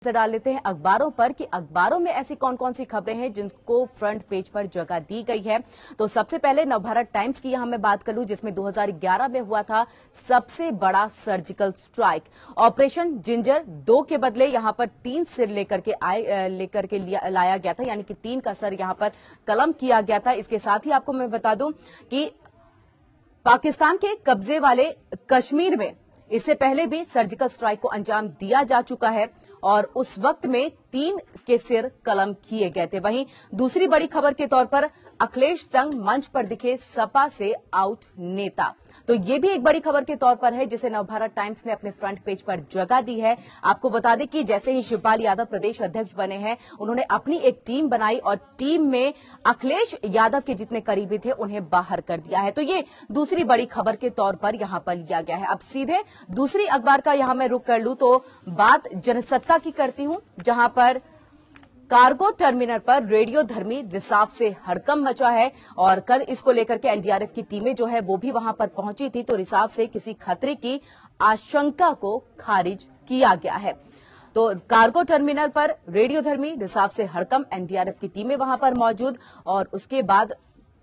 नजर डाल लेते हैं अखबारों पर कि अखबारों में ऐसी कौन कौन सी खबरें हैं जिनको फ्रंट पेज पर जगह दी गई है। तो सबसे पहले नवभारत टाइम्स की यहां मैं बात कर लूं, जिसमें 2011 में हुआ था सबसे बड़ा सर्जिकल स्ट्राइक। ऑपरेशन जिंजर 2 के बदले यहां पर 3 सिर लेकर के लाया गया था, यानी कि 3 का सर यहां पर कलम किया गया था। इसके साथ ही आपको मैं बता दूं कि पाकिस्तान के कब्जे वाले कश्मीर में इससे पहले भी सर्जिकल स्ट्राइक को अंजाम दिया जा चुका है और उस वक्त में 3 के सिर कलम किए गए थे। वहीं दूसरी बड़ी खबर के तौर पर अखिलेश संग मंच पर दिखे सपा से आउट नेता, तो ये भी एक बड़ी खबर के तौर पर है जिसे नवभारत टाइम्स ने अपने फ्रंट पेज पर जगह दी है। आपको बता दें कि जैसे ही शिवपाल यादव प्रदेश अध्यक्ष बने हैं, उन्होंने अपनी एक टीम बनाई और टीम में अखिलेश यादव के जितने करीबी थे उन्हें बाहर कर दिया है। तो ये दूसरी बड़ी खबर के तौर पर यहां पर लिया गया है। अब सीधे दूसरी अखबार का यहां मैं रुख कर लूं तो बात जनसत्ता की करती हूं, जहां पर कार्गो टर्मिनल पर रेडियो धर्मी रिसाव से हड़कंप मचा है और कल इसको लेकर के एनडीआरएफ की टीमें जो है वो भी वहां पर पहुंची थी, तो रिसाव से किसी खतरे की आशंका को खारिज किया गया है। तो कार्गो टर्मिनल पर रेडियो धर्मी रिसाव से हड़कंप, एनडीआरएफ की टीमें वहां पर मौजूद और उसके बाद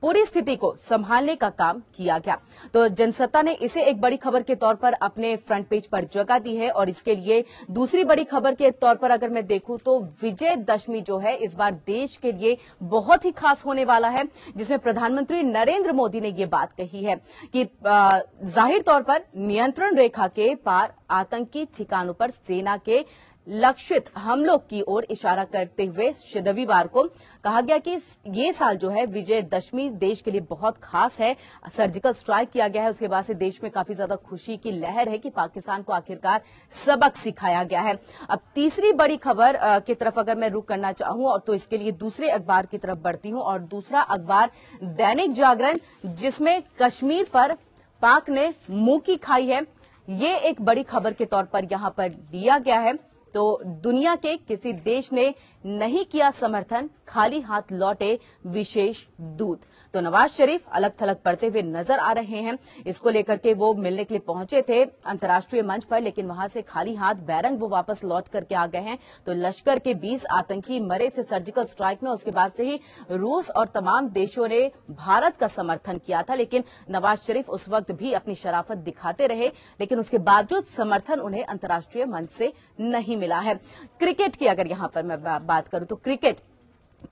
पूरी स्थिति को संभालने का काम किया गया। तो जनसत्ता ने इसे एक बड़ी खबर के तौर पर अपने फ्रंट पेज पर जगह दी है और इसके लिए दूसरी बड़ी खबर के तौर पर अगर मैं देखूं तो विजयदशमी जो है इस बार देश के लिए बहुत ही खास होने वाला है, जिसमें प्रधानमंत्री नरेंद्र मोदी ने ये बात कही है कि जाहिर तौर पर नियंत्रण रेखा के पार आतंकी ठिकानों पर सेना के लक्षित हमलों की ओर इशारा करते हुए रविवार को कहा गया कि ये साल जो है विजयदशमी देश के लिए बहुत खास है। सर्जिकल स्ट्राइक किया गया है, उसके बाद से देश में काफी ज्यादा खुशी की लहर है कि पाकिस्तान को आखिरकार सबक सिखाया गया है। अब तीसरी बड़ी खबर की तरफ अगर मैं रुख करना चाहूं और तो इसके लिए दूसरे अखबार की तरफ बढ़ती हूं और दूसरा अखबार दैनिक जागरण, जिसमें कश्मीर पर पाक ने मुंह की खाई है, ये एक बड़ी खबर के तौर पर यहां पर लिया गया है। तो दुनिया के किसी देश ने नहीं किया समर्थन, खाली हाथ लौटे विशेष दूत। तो नवाज शरीफ अलग थलग पड़ते हुए नजर आ रहे हैं। इसको लेकर के वो मिलने के लिए पहुंचे थे अंतर्राष्ट्रीय मंच पर, लेकिन वहां से खाली हाथ बैरंग वो वापस लौट करके आ गए हैं। तो लश्कर के 20 आतंकी मरे थे सर्जिकल स्ट्राइक में, उसके बाद से ही रूस और तमाम देशों ने भारत का समर्थन किया था, लेकिन नवाज शरीफ उस वक्त भी अपनी शराफत दिखाते रहे, लेकिन उसके बावजूद समर्थन उन्हें अंतर्राष्ट्रीय मंच से नहीं मिला है। क्रिकेट की अगर यहां पर मैं बात करूं तो क्रिकेट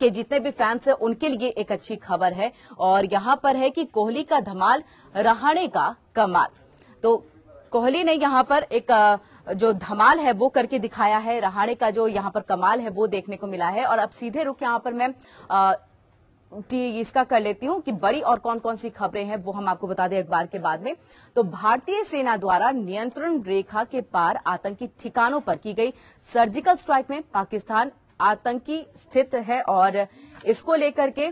के जितने भी फैंस हैं उनके लिए एक अच्छी खबर है और यहां पर है कि कोहली का धमाल, रहाणे का कमाल। तो कोहली ने यहां पर एक जो धमाल है वो करके दिखाया है, रहाणे का जो यहां पर कमाल है वो देखने को मिला है। और अब सीधे रुख यहां पर मैं इसका कर लेती हूं कि बड़ी और कौन कौन सी खबरें हैं वो हम आपको बता दें अखबार के बाद में। तो भारतीय सेना द्वारा नियंत्रण रेखा के पार आतंकी ठिकानों पर की गई सर्जिकल स्ट्राइक में पाकिस्तान आतंकी स्थित है और इसको लेकर के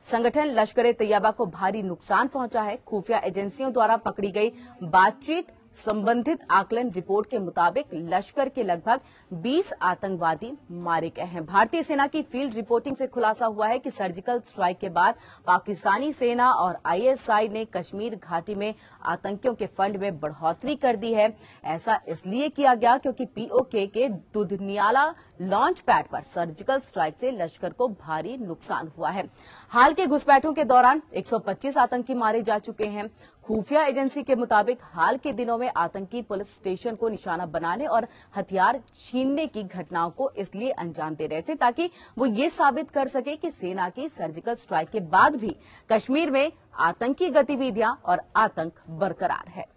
संगठन लश्कर-ए-तैयबा को भारी नुकसान पहुंचा है। खुफिया एजेंसियों द्वारा पकड़ी गई बातचीत संबंधित आकलन रिपोर्ट के मुताबिक लश्कर के लगभग 20 आतंकवादी मारे गए हैं। भारतीय सेना की फील्ड रिपोर्टिंग से खुलासा हुआ है कि सर्जिकल स्ट्राइक के बाद पाकिस्तानी सेना और आईएसआई ने कश्मीर घाटी में आतंकियों के फंड में बढ़ोतरी कर दी है। ऐसा इसलिए किया गया क्योंकि पीओके के दुधनियाला लॉन्च पैड पर सर्जिकल स्ट्राइक से लश्कर को भारी नुकसान हुआ है। हाल के घुसपैठों के दौरान 125 आतंकी मारे जा चुके हैं। खुफिया एजेंसी के मुताबिक हाल के दिनों में आतंकी पुलिस स्टेशन को निशाना बनाने और हथियार छीनने की घटनाओं को इसलिए अंजाम दे रहे थे ताकि वो ये साबित कर सके कि सेना की सर्जिकल स्ट्राइक के बाद भी कश्मीर में आतंकी गतिविधियां और आतंक बरकरार है।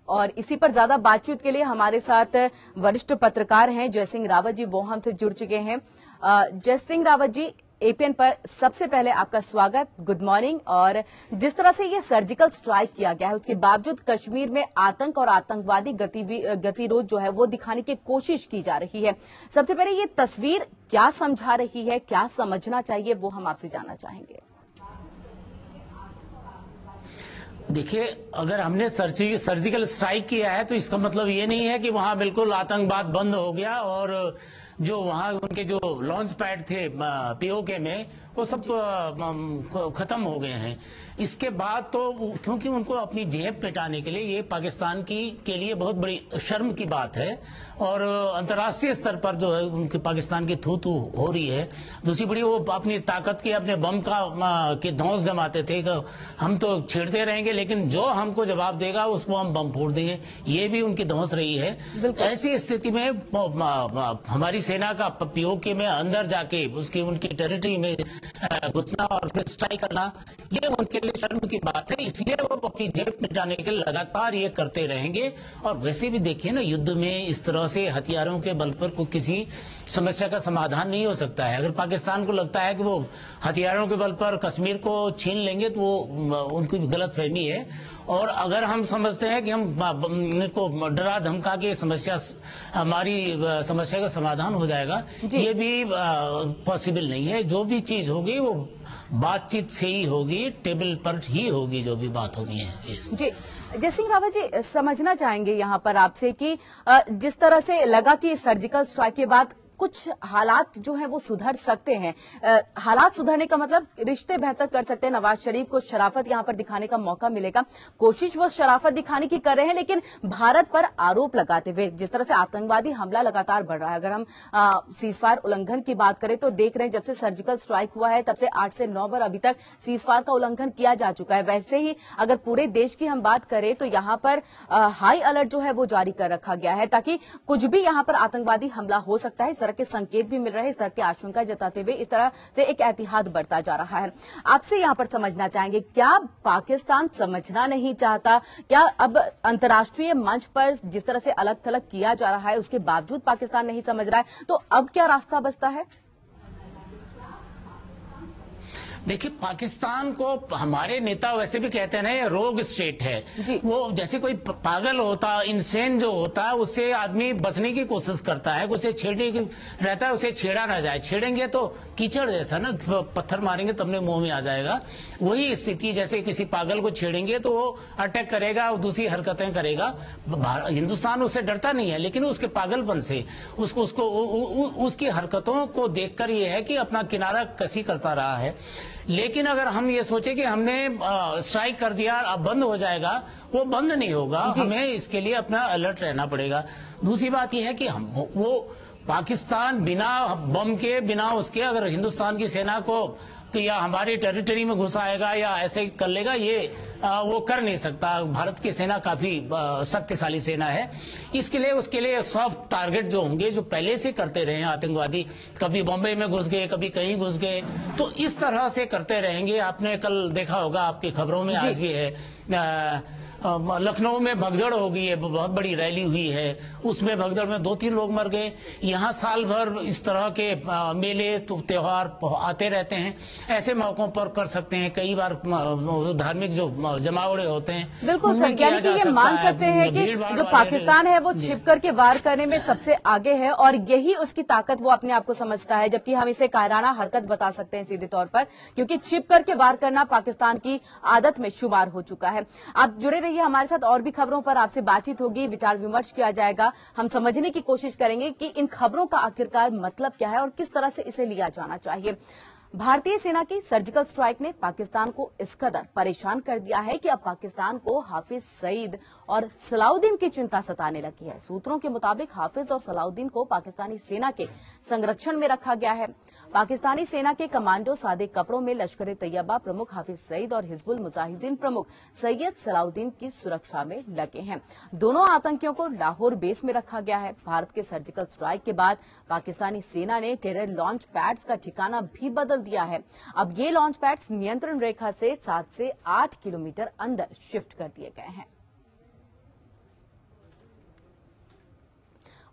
और इसी पर ज्यादा बातचीत के लिए हमारे साथ वरिष्ठ पत्रकार हैं जय सिंह रावत जी, वो हमसे जुड़ चुके हैं। जय सिंह रावत जी, एपीएन पर सबसे पहले आपका स्वागत, गुड मॉर्निंग। और जिस तरह से ये सर्जिकल स्ट्राइक किया गया है उसके बावजूद कश्मीर में आतंक और आतंकवादी गतिरोध जो है वो दिखाने की कोशिश की जा रही है। सबसे पहले ये तस्वीर क्या समझा रही है, क्या समझना चाहिए, वो हम आपसे जानना चाहेंगे। देखिए, अगर हमने सर्जिकल स्ट्राइक किया है तो इसका मतलब ये नहीं है कि वहां बिल्कुल आतंकवाद बंद हो गया और जो वहां उनके जो लॉन्च पैड थे पीओके में वो सब खत्म हो गए हैं। इसके बाद तो क्योंकि उनको अपनी जेब पिटाने के लिए ये पाकिस्तान के लिए बहुत बड़ी शर्म की बात है, और अंतर्राष्ट्रीय स्तर पर जो है उनकी पाकिस्तान की थू थू हो रही है। दूसरी बड़ी, वो अपनी ताकत के अपने बम के धौंस जमाते थे कि हम तो छेड़ते रहेंगे लेकिन जो हमको जवाब देगा उसको हम बम फोड़ देंगे, ये भी उनकी धौंस रही है। ऐसी स्थिति में हमारी सेना का पीओके में अंदर जाके उनकी टेरिटरी में घुसना और फिर स्ट्राइक करना, ये उनके लिए शर्म की बात है। इसलिए वो अपनी जेब मिटाने के लिए लगातार ये करते रहेंगे। और वैसे भी देखिए ना, युद्ध में इस तरह से हथियारों के बल पर कोई किसी समस्या का समाधान नहीं हो सकता है। अगर पाकिस्तान को लगता है कि वो हथियारों के बल पर कश्मीर को छीन लेंगे तो वो उनकी गलतफहमी है। और अगर हम समझते हैं कि हम इनको डरा धमका के हमारी समस्या का समाधान हो जाएगा, ये भी पॉसिबल नहीं है। जो भी चीज होगी वो बातचीत से ही होगी, टेबल पर ही होगी जो भी बात होनी है। जी, जयसिंह रावत जी, समझना चाहेंगे यहाँ पर आपसे कि जिस तरह से लगा कि सर्जिकल स्ट्राइक के बाद कुछ हालात जो हैं वो सुधर सकते हैं, हालात सुधरने का मतलब रिश्ते बेहतर कर सकते हैं, नवाज शरीफ को शराफत यहाँ पर दिखाने का मौका मिलेगा। कोशिश वो शराफत दिखाने की कर रहे हैं, लेकिन भारत पर आरोप लगाते हुए जिस तरह से आतंकवादी हमला लगातार बढ़ रहा है। अगर हम सीजफायर उल्लंघन की बात करें तो देख रहे हैं जब से सर्जिकल स्ट्राइक हुआ है तब से 8 से 9 बार अभी तक सीजफायर का उल्लंघन किया जा चुका है। वैसे ही अगर पूरे देश की हम बात करें तो यहाँ पर हाई अलर्ट जो है वो जारी कर रखा गया है, ताकि कुछ भी यहाँ पर आतंकवादी हमला हो सकता है, इस तरह के संकेत भी मिल रहे हैं। इस तरह की आशंका जताते हुए इस तरह से एक एहतियात बढ़ता जा रहा है। आपसे यहां पर समझना चाहेंगे, क्या पाकिस्तान समझना नहीं चाहता? क्या अब अंतर्राष्ट्रीय मंच पर जिस तरह से अलग थलग किया जा रहा है उसके बावजूद पाकिस्तान नहीं समझ रहा है, तो अब क्या रास्ता बचता है? देखिए, पाकिस्तान को हमारे नेता वैसे भी कहते हैं ना, ये रोग स्टेट है। वो जैसे कोई पागल होता, इंसेन जो होता है, उससे आदमी बचने की कोशिश करता है, उसे छेड़ने की रहता है, उसे छेड़ा ना जाए। छेड़ेंगे तो कीचड़ जैसा ना, पत्थर मारेंगे तब मुंह में आ जाएगा। वही स्थिति, जैसे किसी पागल को छेड़ेंगे तो वो अटैक करेगा और दूसरी हरकतें करेगा। हिंदुस्तान उससे डरता नहीं है, लेकिन उसके पागलपन से उसकी हरकतों को देखकर ये है कि अपना किनारा कसी करता रहा है। लेकिन अगर हम ये सोचे कि हमने स्ट्राइक कर दिया अब बंद हो जाएगा, वो बंद नहीं होगा। हमें इसके लिए अपना अलर्ट रहना पड़ेगा। दूसरी बात यह है कि वो पाकिस्तान बिना बम के, बिना उसके अगर हिंदुस्तान की सेना को या हमारी टेरिटरी में घुस आएगा या ऐसे कर लेगा, ये वो कर नहीं सकता। भारत की सेना काफी शक्तिशाली सेना है। उसके लिए सॉफ्ट टारगेट जो होंगे, जो पहले से करते रहे हैं आतंकवादी, कभी बॉम्बे में घुस गए, कभी कहीं घुस गए, तो इस तरह से करते रहेंगे। आपने कल देखा होगा, आपकी खबरों में आज भी है, लखनऊ में भगदड़ हो गई है, बहुत बड़ी रैली हुई है, उसमें भगदड़ में 2-3 लोग मर गए। यहाँ साल भर इस तरह के मेले तो त्योहार आते रहते हैं। ऐसे मौकों पर कर सकते हैं। कई बार धार्मिक जो जमावड़े होते हैं, बिल्कुल सर, यानी कि ये मान सकते हैं कि जो पाकिस्तान है वो छिप करके वार करने में सबसे आगे है और यही उसकी ताकत वो अपने आप को समझता है, जबकि हम इसे कायराना हरकत बता सकते हैं सीधे तौर पर, क्योंकि छिप करके वार करना पाकिस्तान की आदत में शुमार हो चुका है। आप जुड़े रहिए हमारे साथ, और भी खबरों पर आपसे बातचीत होगी, विचार विमर्श किया जाएगा। हम समझने की कोशिश करेंगे कि इन खबरों का आखिरकार मतलब क्या है और किस तरह से इसे लिया जाना चाहिए। भारतीय सेना की सर्जिकल स्ट्राइक ने पाकिस्तान को इस कदर परेशान कर दिया है कि अब पाकिस्तान को हाफिज सईद और सलाउद्दीन की चिंता सताने लगी है। सूत्रों के मुताबिक हाफिज और सलाउद्दीन को पाकिस्तानी सेना के संरक्षण में रखा गया है। पाकिस्तानी सेना के कमांडो सादे कपड़ों में लश्कर तैयबा प्रमुख हाफिज सईद और हिजबुल मुजाहिदीन प्रमुख सैयद सलाउद्दीन की सुरक्षा में लगे हैं। दोनों आतंकियों को लाहौर बेस में रखा गया है। भारत के सर्जिकल स्ट्राइक के बाद पाकिस्तानी सेना ने टेरर लॉन्च पैड्स का ठिकाना भी बदल दिया है। अब ये लॉन्च पैड्स नियंत्रण रेखा से 7 से 8 किलोमीटर अंदर शिफ्ट कर दिए गए हैं।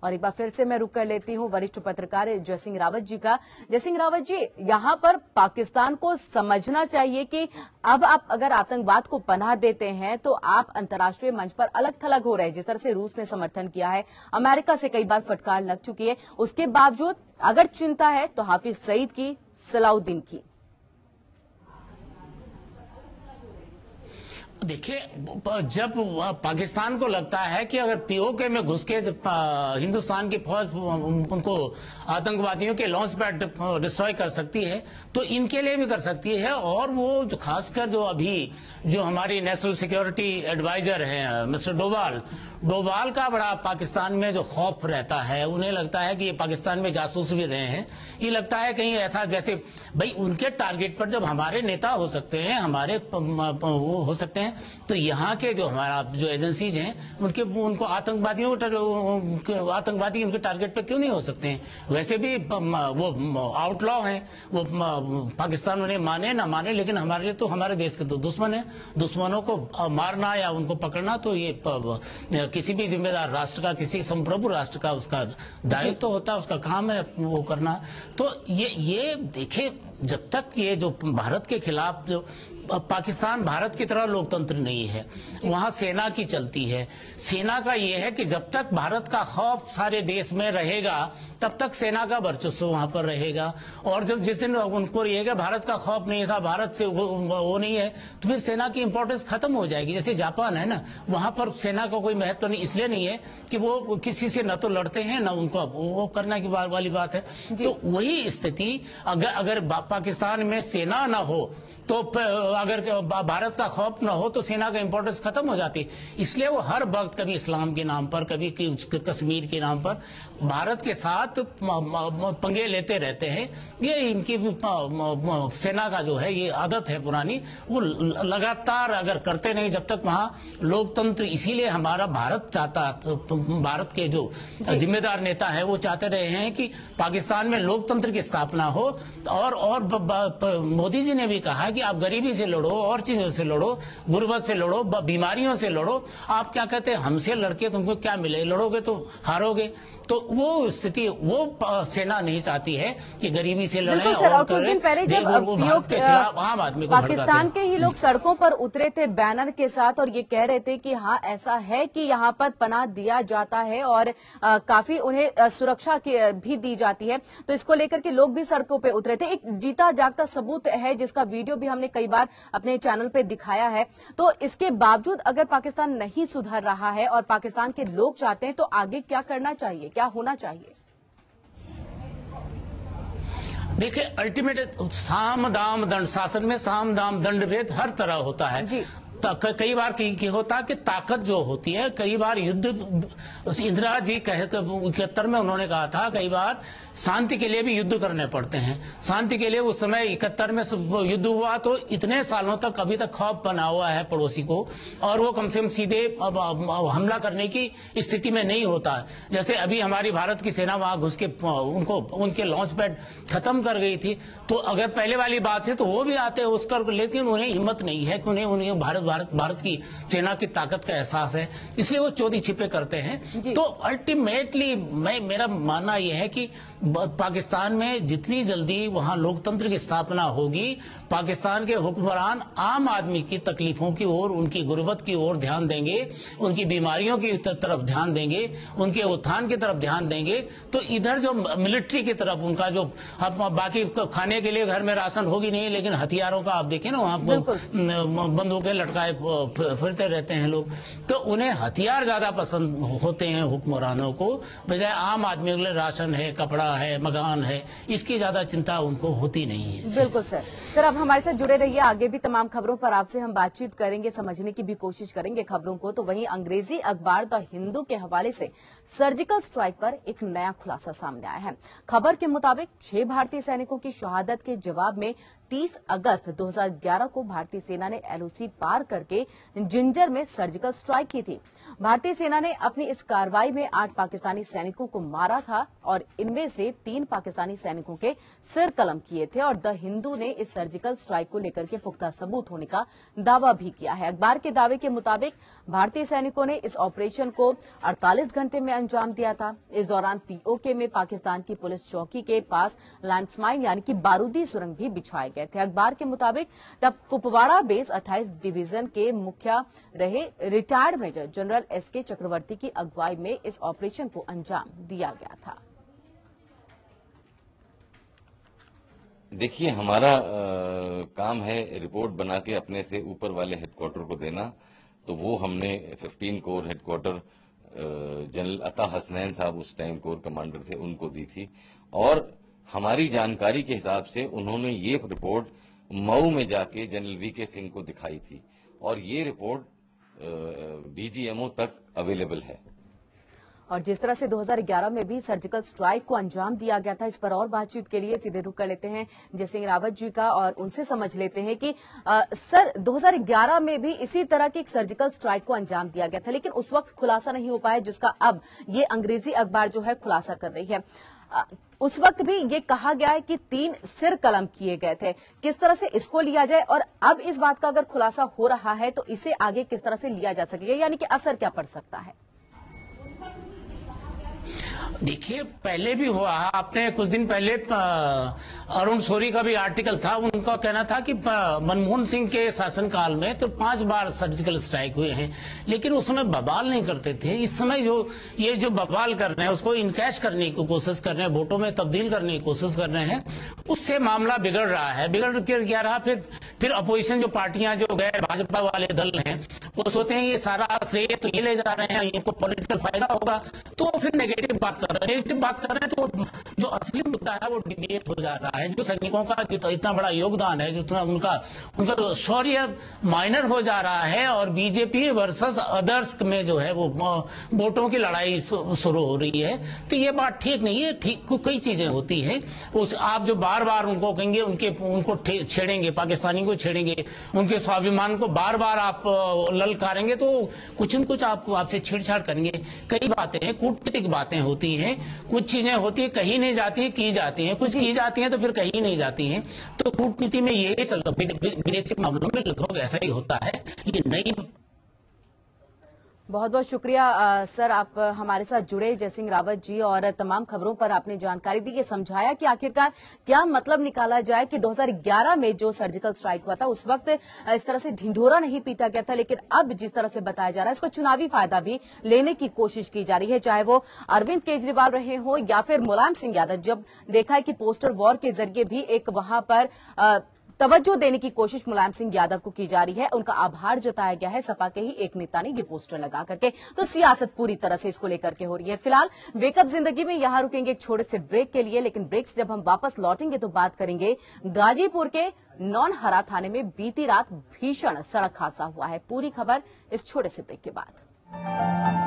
और एक बार फिर से मैं रुक कर लेती हूं वरिष्ठ पत्रकार जयसिंह रावत जी का। जयसिंह रावत जी, यहां पर पाकिस्तान को समझना चाहिए कि अब आप अगर आतंकवाद को पनाह देते हैं तो आप अंतर्राष्ट्रीय मंच पर अलग थलग हो रहे हैं। जिस तरह से रूस ने समर्थन किया है, अमेरिका से कई बार फटकार लग चुकी है, उसके बावजूद अगर चिंता है तो हाफिज सईद की, सलाउद्दीन की। देखिए, जब पाकिस्तान को लगता है कि अगर पीओके में घुस के हिंदुस्तान की फौज उनको आतंकवादियों के लॉन्च पैड डिस्ट्रॉय कर सकती है, तो इनके लिए भी कर सकती है। और वो जो खासकर जो अभी जो हमारी नेशनल सिक्योरिटी एडवाइजर हैं मिस्टर डोभाल का बड़ा पाकिस्तान में जो खौफ रहता है, उन्हें लगता है कि ये पाकिस्तान में जासूस भी रहे हैं। ये लगता है कहीं ऐसा जैसे भाई उनके टारगेट पर जब हमारे नेता हो सकते हैं, हमारे वो हो सकते हैं, तो यहाँ के जो हमारा जो एजेंसीज हैं उनको आतंकवादी उनके टारगेट पर क्यों नहीं हो सकते हैं? वैसे भी वो आउटलॉ हैं, वो पाकिस्तान उन्हें माने ना माने, लेकिन हमारे लिए तो हमारे देश के तो दुश्मन है। दुश्मनों को मारना या उनको पकड़ना तो ये किसी भी जिम्मेदार राष्ट्र का, किसी संप्रभु राष्ट्र का उसका दायित्व तो होता है, उसका काम है वो करना। तो ये देखिए, जब तक ये जो भारत के खिलाफ जो पाकिस्तान भारत की तरह लोकतंत्र नहीं है, वहां सेना की चलती है। सेना का ये है कि जब तक भारत का खौफ सारे देश में रहेगा तब तक सेना का वर्चस्व वहां पर रहेगा। और जब जिस दिन उनको रहेगा भारत का खौफ नहीं है, भारत से वो नहीं है, तो फिर सेना की इंपॉर्टेंस खत्म हो जाएगी। जैसे जापान है ना, वहां पर सेना का कोई महत्व नहीं, इसलिए नहीं है कि वो किसी से न तो लड़ते हैं न उनको वो करने की वाली बात है। तो वही स्थिति अगर पाकिस्तान में सेना न हो, तो अगर भारत का खौफ न हो, तो सेना का इंपॉर्टेंस खत्म हो जाती। इसलिए वो हर वक्त कभी इस्लाम के नाम पर, कभी कश्मीर के नाम पर भारत के साथ पंगे लेते रहते हैं। ये इनकी सेना का जो है ये आदत है पुरानी, वो लगातार अगर करते नहीं जब तक वहां लोकतंत्र। इसीलिए हमारा भारत चाहता, भारत के जो जिम्मेदार नेता है वो चाहते रहे हैं कि पाकिस्तान में लोकतंत्र की स्थापना हो। और मोदी जी ने भी कहा कि आप गरीबी से लड़ो, और चीजों से लड़ो, गुर्बत से लड़ो, बीमारियों से लड़ो। आप क्या कहते हैं, हमसे लड़के तुमको क्या मिले, लड़ोगे तो हारोगे। तो वो स्थिति वो सेना नहीं चाहती है कि गरीबी से लड़े। और कुछ दिन पहले जब आम आदमी को पाकिस्तान के ही लोग सड़कों पर उतरे थे बैनर के साथ, और ये कह रहे थे कि हाँ ऐसा है कि यहाँ पर पनाह दिया जाता है और काफी उन्हें सुरक्षा भी दी जाती है, तो इसको लेकर के लोग भी सड़कों पे उतरे थे। एक जीता जागता सबूत है जिसका वीडियो भी हमने कई बार अपने चैनल पे दिखाया है। तो इसके बावजूद अगर पाकिस्तान नहीं सुधर रहा है और पाकिस्तान के लोग चाहते हैं, तो आगे क्या करना चाहिए, क्या होना चाहिए? देखिए, अल्टीमेट साम दाम दंड, शासन में साम दाम दंड भेद हर तरह होता है जी। कई बार होता कि ताकत जो होती है, कई बार युद्ध, इंदिरा जी 71 में उन्होंने कहा था, कई बार शांति के लिए भी युद्ध करने पड़ते हैं। शांति के लिए उस समय 71 में युद्ध हुआ तो इतने सालों तक अभी तक खौफ बना हुआ है पड़ोसी को, और वो कम से कम सीधे हमला करने की स्थिति में नहीं होता। जैसे अभी हमारी भारत की सेना वहां घुस के उनके लॉन्च पैड खत्म कर गई थी, तो अगर पहले वाली बात है तो वो भी आते हैं उसका, लेकिन उन्हें हिम्मत नहीं है कि उन्हें भारत की सेना की ताकत का एहसास है, इसलिए वो चोरी छिपे करते हैं। तो अल्टीमेटली मेरा मानना यह है कि पाकिस्तान में जितनी जल्दी वहां लोकतंत्र की स्थापना होगी, पाकिस्तान के हुक्मरान आम आदमी की तकलीफों की ओर, उनकी गुर्बत की ओर ध्यान देंगे, उनकी बीमारियों की तरफ ध्यान देंगे, उनके उत्थान की तरफ ध्यान देंगे। तो इधर जो मिलिट्री की तरफ उनका जो बाकी खाने के लिए घर में राशन होगी नहीं, लेकिन हथियारों का आप देखें ना, वहां बंदूकें लटकाए फिरते रहते हैं लोग, तो उन्हें हथियार ज्यादा पसंद होते हैं हुक्मरानों को, बजाय आम आदमी के लिए राशन है, कपड़ा है, मकान है, इसकी ज्यादा चिंता उनको होती नहीं है। बिल्कुल सर, आप हमारे साथ जुड़े रहिए, आगे भी तमाम खबरों पर आपसे हम बातचीत करेंगे, समझने की भी कोशिश करेंगे खबरों को। तो वहीं अंग्रेजी अखबार द हिंदू के हवाले से सर्जिकल स्ट्राइक पर एक नया खुलासा सामने आया है। खबर के मुताबिक 6 भारतीय सैनिकों की शहादत के जवाब में 30 अगस्त 2011 को भारतीय सेना ने एलओसी पार करके जिंजर में सर्जिकल स्ट्राइक की थी। भारतीय सेना ने अपनी इस कार्रवाई में 8 पाकिस्तानी सैनिकों को मारा था और इनमें से 3 पाकिस्तानी सैनिकों के सिर कलम किए थे। और द हिंदू ने इस सर्जिकल स्ट्राइक को लेकर के पुख्ता सबूत होने का दावा भी किया है। अखबार के दावे के मुताबिक भारतीय सैनिकों ने इस ऑपरेशन को 48 घंटे में अंजाम दिया था। इस दौरान पीओके में पाकिस्तान की पुलिस चौकी के पास लैंडमाइन यानी कि बारूदी सुरंग भी बिछाए गए थे। अखबार के मुताबिक तब कुपवाड़ा बेस 28 डिवीजन के मुखिया रहे रिटायर्ड मेजर जनरल एसके चक्रवर्ती की अगुवाई में इस ऑपरेशन को अंजाम दिया गया था। देखिए, हमारा काम है रिपोर्ट बना के अपने से ऊपर वाले हेडक्वार्टर को देना। तो वो हमने 15 कोर हेडक्वार्टर जनरल अता हसनैन साहब उस टाइम कोर कमांडर थे, उनको दी थी। और हमारी जानकारी के हिसाब से उन्होंने ये रिपोर्ट मऊ में जाके जनरल वीके सिंह को दिखाई थी और ये रिपोर्ट डीजीएमओ तक अवेलेबल है। और जिस तरह से 2011 में भी सर्जिकल स्ट्राइक को अंजाम दिया गया था, इस पर और बातचीत के लिए सीधे रुख कर लेते हैं जय सिंह रावत जी का और उनसे समझ लेते हैं कि सर 2011 में भी इसी तरह की एक सर्जिकल स्ट्राइक को अंजाम दिया गया था, लेकिन उस वक्त खुलासा नहीं हो पाया जिसका अब ये अंग्रेजी अखबार जो है खुलासा कर रही है। उस वक्त भी ये कहा गया है कि 3 सिर कलम किए गए थे। किस तरह से इसको लिया जाए और अब इस बात का अगर खुलासा हो रहा है तो इसे आगे किस तरह से लिया जा सकेगा, यानी कि असर क्या पड़ सकता है? देखिए, पहले भी हुआ, आपने कुछ दिन पहले अरुण शौरी का भी आर्टिकल था, उनका कहना था कि मनमोहन सिंह के शासनकाल में तो 5 बार सर्जिकल स्ट्राइक हुए हैं, लेकिन उस समय बवाल नहीं करते थे। इस समय जो बवाल कर रहे हैं उसको इनकैश करने की कोशिश कर रहे हैं, वोटों में तब्दील करने की कोशिश कर रहे हैं, उससे मामला बिगड़ रहा है। बिगड़ कर क्या रहा, फिर अपोजिशन जो पार्टियां, जो गैर भाजपा वाले दल हैं, वो सोचते हैं ये सारा श्रेय तो ये ले जा रहे हैं, इनको पॉलिटिकल फायदा होगा, तो फिर नेगेटिव बात कर रहे हैं। तो जो असली मुद्दा है वो डिबेट हो जा रहा है। जो सैनिकों का जो इतना बड़ा योगदान है, जो उनका शौर्य माइनर हो जा रहा है और बीजेपी वर्सेस अदर्स में जो है वो वोटों की लड़ाई शुरू हो रही है। तो ये बात ठीक नहीं है। ठीक कई चीजें होती हैं, आप जो बार बार उनको कहेंगे, उनको छेड़ेंगे, पाकिस्तानी को छेड़ेंगे, उनके स्वाभिमान को बार बार आप ललकारेंगे तो कुछ न कुछ आपसे छेड़छाड़ करेंगे। कई बातें हैं, कूटनीतिक बातें होती हैं, कुछ चीजें होती है कहीं नहीं जाती है, की जाती हैं, कुछ की जाती हैं तो फिर कहीं नहीं जाती हैं। तो कूटनीति में यही चलता, विदेशी मामलों में लगभग ऐसा ही होता है। ये नई बहुत बहुत शुक्रिया सर, आप हमारे साथ जुड़े जय सिंह रावत जी, और तमाम खबरों पर आपने जानकारी दी, ये समझाया कि आखिरकार क्या मतलब निकाला जाए कि 2011 में जो सर्जिकल स्ट्राइक हुआ था उस वक्त इस तरह से ढिंढोरा नहीं पीटा गया था, लेकिन अब जिस तरह से बताया जा रहा है इसको चुनावी फायदा भी लेने की कोशिश की जा रही है, चाहे वो अरविंद केजरीवाल रहे हो या फिर मुलायम सिंह यादव। जब देखा है कि पोस्टर वॉर के जरिए भी एक वहां पर तवज्जो देने की कोशिश मुलायम सिंह यादव को की जा रही है, उनका आभार जताया गया है सपा के ही एक नेता ने ये पोस्टर लगा करके। तो सियासत पूरी तरह से इसको लेकर के हो रही है। फिलहाल वेकअप जिंदगी में यहां रुकेंगे एक छोटे से ब्रेक के लिए, लेकिन ब्रेक से जब हम वापस लौटेंगे तो बात करेंगे गाजीपुर के नौनहरा थाने में बीती रात भीषण सड़क हादसा हुआ है। पूरी खबर इस छोटे से ब्रेक के बाद।